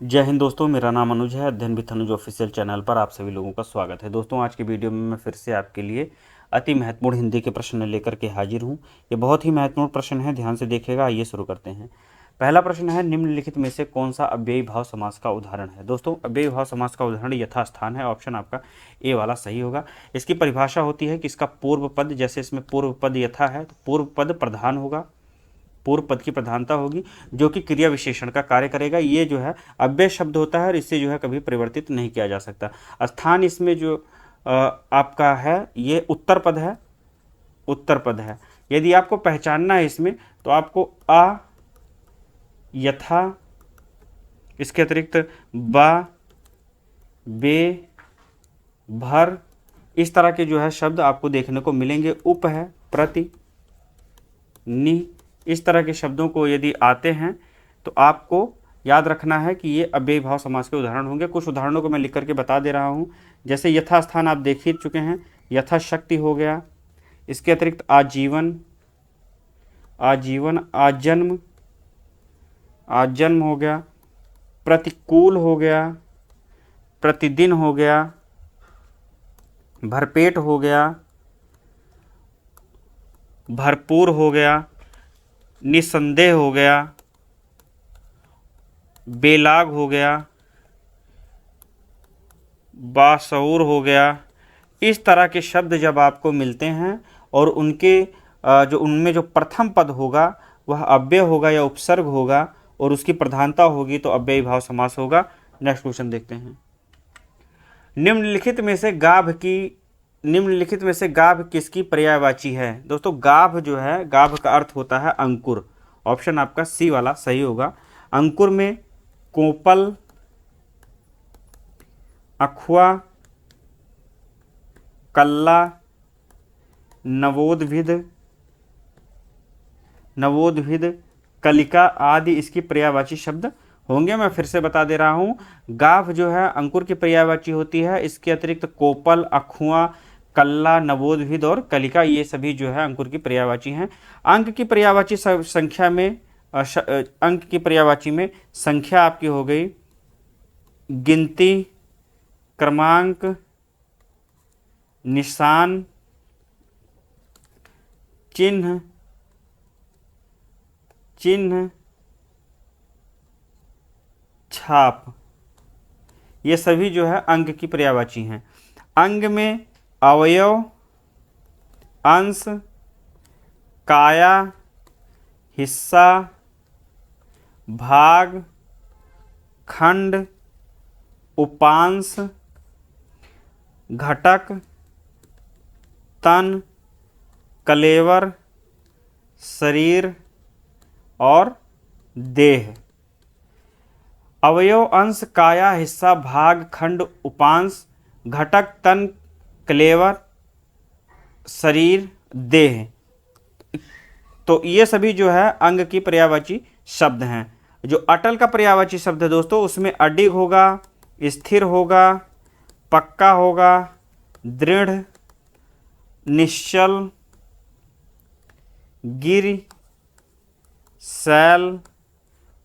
जय हिंद दोस्तों, मेरा नाम अनुज है। अध्ययन विथ अनुज ऑफिशियल चैनल पर आप सभी लोगों का स्वागत है। दोस्तों, आज की वीडियो में मैं फिर से आपके लिए अति महत्वपूर्ण हिंदी के प्रश्न लेकर के हाजिर हूं। ये बहुत ही महत्वपूर्ण प्रश्न है, ध्यान से देखिएगा। आइए शुरू करते हैं। पहला प्रश्न है, निम्नलिखित में से कौन सा अव्ययी भाव समास का उदाहरण है। दोस्तों, अव्ययी भाव समास का उदाहरण यथास्थान है। ऑप्शन आपका ए वाला सही होगा। इसकी परिभाषा होती है कि इसका पूर्व पद, जैसे इसमें पूर्व पद यथा है तो पूर्व पद प्रधान होगा, पूर्व पद की प्रधानता होगी, जो कि क्रिया विशेषण का कार्य करेगा। ये जो है अव्यय शब्द होता है और इससे जो है कभी परिवर्तित नहीं किया जा सकता। स्थान इसमें जो आपका है ये उत्तर पद है, उत्तर पद है। यदि आपको पहचानना है इसमें तो आपको अ, यथा, इसके अतिरिक्त ब, बे, भर, इस तरह के जो है शब्द आपको देखने को मिलेंगे। उप है, प्रति, नि, इस तरह के शब्दों को यदि आते हैं तो आपको याद रखना है कि ये अव्ययी भाव समास के उदाहरण होंगे। कुछ उदाहरणों को मैं लिख करके बता दे रहा हूँ। जैसे यथास्थान आप देख ही चुके हैं, यथाशक्ति हो गया। इसके अतिरिक्त आजीवन, आजीवन, आजन्म, आजन्म हो गया। प्रतिकूल हो गया, प्रतिदिन हो गया, भरपेट हो गया, भरपूर हो गया, निसंदेह हो गया, बेलाग हो गया, बाशऊर हो गया। इस तरह के शब्द जब आपको मिलते हैं और उनके जो उनमें जो प्रथम पद होगा वह अव्यय होगा या उपसर्ग होगा और उसकी प्रधानता होगी तो अव्ययी भाव समास होगा। नेक्स्ट क्वेश्चन देखते हैं। निम्नलिखित में से गाभ किसकी पर्यायवाची है। दोस्तों, गाभ जो है, गाभ का अर्थ होता है अंकुर। ऑप्शन आपका सी वाला सही होगा। अंकुर में कोपल, अखुआ, कल्ला, नवोद्भिद, कलिका आदि इसकी पर्यायवाची शब्द होंगे। मैं फिर से बता दे रहा हूँ, गाभ जो है अंकुर की पर्यायवाची होती है। इसके अतिरिक्त कोपल, अखुआ, कल्ला, नवोद्भिद और कलिका ये सभी जो है अंकुर की पर्यायवाची हैं। अंक की पर्यायवाची संख्या में अंक की पर्यायवाची में संख्या आपकी हो गई गिनती, क्रमांक, निशान, चिन्ह, छाप, ये सभी जो है अंग की पर्यायवाची हैं। अंग में अवयव, अंश, काया, हिस्सा, भाग, खंड, उपांश, घटक, तन, कलेवर, शरीर और देह। अवयव, अंश, काया, हिस्सा, भाग, खंड, उपांश, घटक, तन, कलेवर, शरीर, देह, तो ये सभी जो है अंग की पर्यायवाची शब्द हैं। जो अटल का पर्यायवाची शब्द है दोस्तों, उसमें अडिग होगा, स्थिर होगा, पक्का होगा, दृढ़, निश्चल, गिर, शैल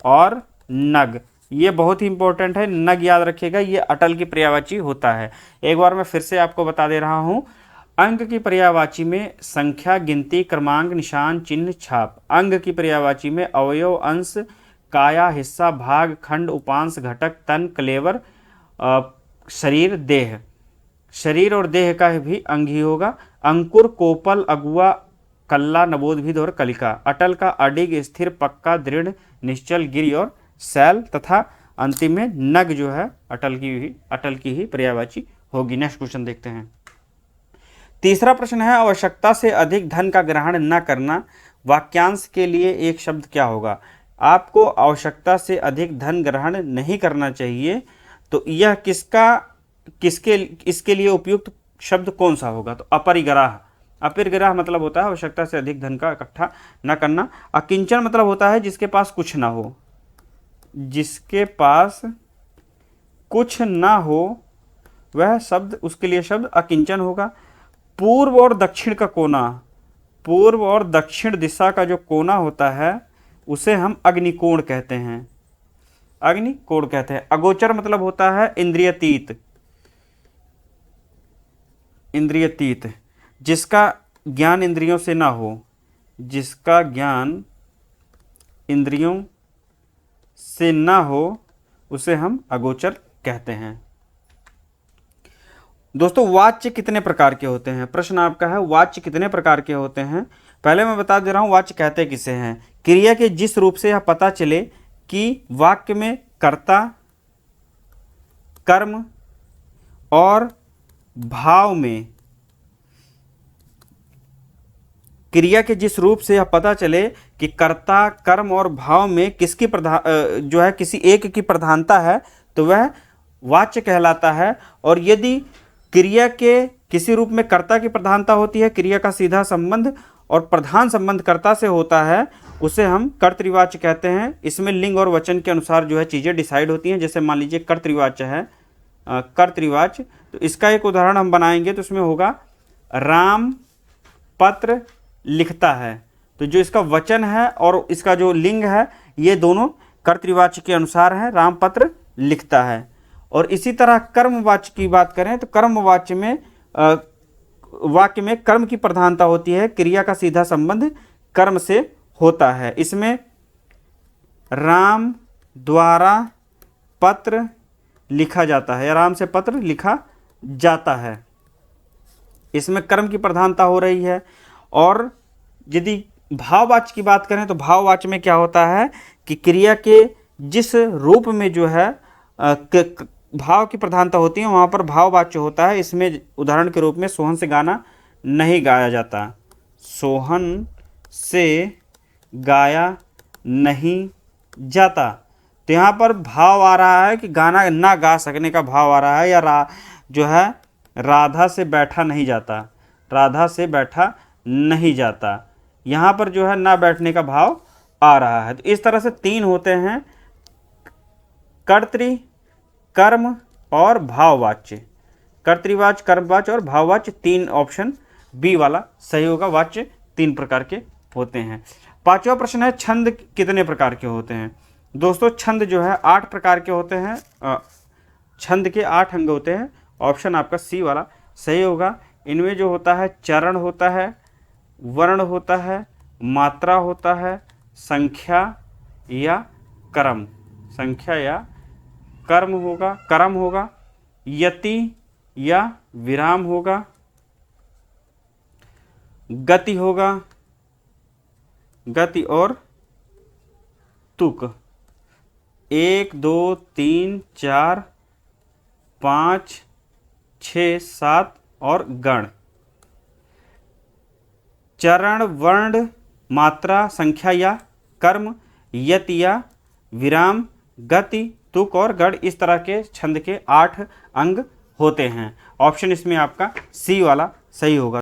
और नग। ये बहुत ही इंपॉर्टेंट है, नग याद रखिएगा, ये अटल की पर्यायवाची होता है। एक बार मैं फिर से आपको बता दे रहा हूं, अंग की पर्यायवाची में संख्या, गिनती, क्रमांक, निशान, चिन्ह, छाप। अंग की पर्यायवाची में अवयव, अंश, काया, हिस्सा, भाग, खंड, उपांश, घटक, तन, कलेवर, शरीर, देह। शरीर और देह का भी अंग ही होगा। अंकुर, कोपल, अगुआ, कल्ला, नवोद्भिद और कलिका। अटल का अडिग, स्थिर, पक्का, दृढ़, निश्चल, गिरि और शैल तथा अंतिम में नग जो है अटल की ही पर्यायवाची होगी। नेक्स्ट क्वेश्चन देखते हैं। तीसरा प्रश्न है, आवश्यकता से अधिक धन का ग्रहण न करना वाक्यांश के लिए एक शब्द क्या होगा। आपको आवश्यकता से अधिक धन ग्रहण नहीं करना चाहिए, तो यह इसके लिए उपयुक्त शब्द कौन सा होगा। तो अपरिग्रह। अपरिग्रह मतलब होता है आवश्यकता से अधिक धन का इकट्ठा न करना। अकिंचन मतलब होता है जिसके पास कुछ ना हो, जिसके पास कुछ ना हो वह शब्द, उसके लिए शब्द अकिंचन होगा। पूर्व और दक्षिण का कोना, पूर्व और दक्षिण दिशा का जो कोना होता है उसे हम अग्निकोण कहते हैं। अग्नि कोण कहते हैं। अगोचर मतलब होता है इंद्रियतीत, इंद्रियतीत, जिसका ज्ञान इंद्रियों से ना हो, जिसका ज्ञान इंद्रियों से ना हो उसे हम अगोचर कहते हैं। दोस्तों वाच्य कितने प्रकार के होते हैं, प्रश्न आपका है वाच्य कितने प्रकार के होते हैं। पहले मैं बता दे रहा हूं वाच्य कहते किसे हैं। क्रिया के जिस रूप से यह पता चले कि वाक्य में कर्ता, कर्म और भाव में, क्रिया के जिस रूप से यह पता चले कि कर्ता, कर्म और भाव में किसकी जो है किसी एक की प्रधानता है तो वह वाच्य कहलाता है। और यदि क्रिया के किसी रूप में कर्ता की प्रधानता होती है, क्रिया का सीधा संबंध और प्रधान संबंध कर्ता से होता है, उसे हम कर्तृवाच्य कहते हैं। इसमें लिंग और वचन के अनुसार जो है चीज़ें डिसाइड होती हैं। जैसे मान लीजिए कर्तृवाच्य है, कर्तृवाच्य, तो इसका एक उदाहरण हम बनाएंगे तो उसमें होगा राम पत्र लिखता है। तो जो इसका वचन है और इसका जो लिंग है ये दोनों कर्तृवाच्य के अनुसार है, राम पत्र लिखता है। और इसी तरह कर्मवाच्य की बात करें तो कर्मवाच्य में वाक्य में कर्म की प्रधानता होती है, क्रिया का सीधा संबंध कर्म से होता है। इसमें राम द्वारा पत्र लिखा जाता है या राम से पत्र लिखा जाता है, इसमें कर्म की प्रधानता हो रही है। और यदि भाववाच्य की बात करें तो भाववाच्य में क्या होता है कि क्रिया के जिस रूप में जो है भाव की प्रधानता होती है वहाँ पर भाववाच्य होता है। इसमें उदाहरण के रूप में सोहन से गाना नहीं गाया जाता, सोहन से गाया नहीं जाता, तो यहाँ पर भाव आ रहा है कि गाना ना गा सकने का भाव आ रहा है। या जो है राधा से बैठा नहीं जाता, राधा से बैठा नहीं जाता, यहाँ पर जो है ना बैठने का भाव आ रहा है। तो इस तरह से तीन होते हैं, कर्तृ, कर्म और भाववाच्य। कर्तृवाच्य, कर्मवाच्य और भाववाच्य, तीन ऑप्शन बी वाला सही होगा। वाच्य तीन प्रकार के होते हैं। पांचवा प्रश्न है छंद कितने प्रकार के होते हैं। दोस्तों छंद जो है 8 प्रकार के होते हैं, छंद के 8 अंग होते हैं। ऑप्शन आपका सी वाला सही होगा। इनमें जो होता है चरण होता है, वर्ण होता है, मात्रा होता है, संख्या या क्रम, संख्या या कर्म होगा, क्रम होगा, यति या विराम होगा, गति होगा, गति और तुक। 1 2 3 4 5 6 7 और गण। चरण, वर्ण, मात्रा, संख्या या कर्म, यति या विराम, गति, तुक और गण, इस तरह के छंद के 8 अंग होते हैं। ऑप्शन इसमें आपका सी वाला सही होगा।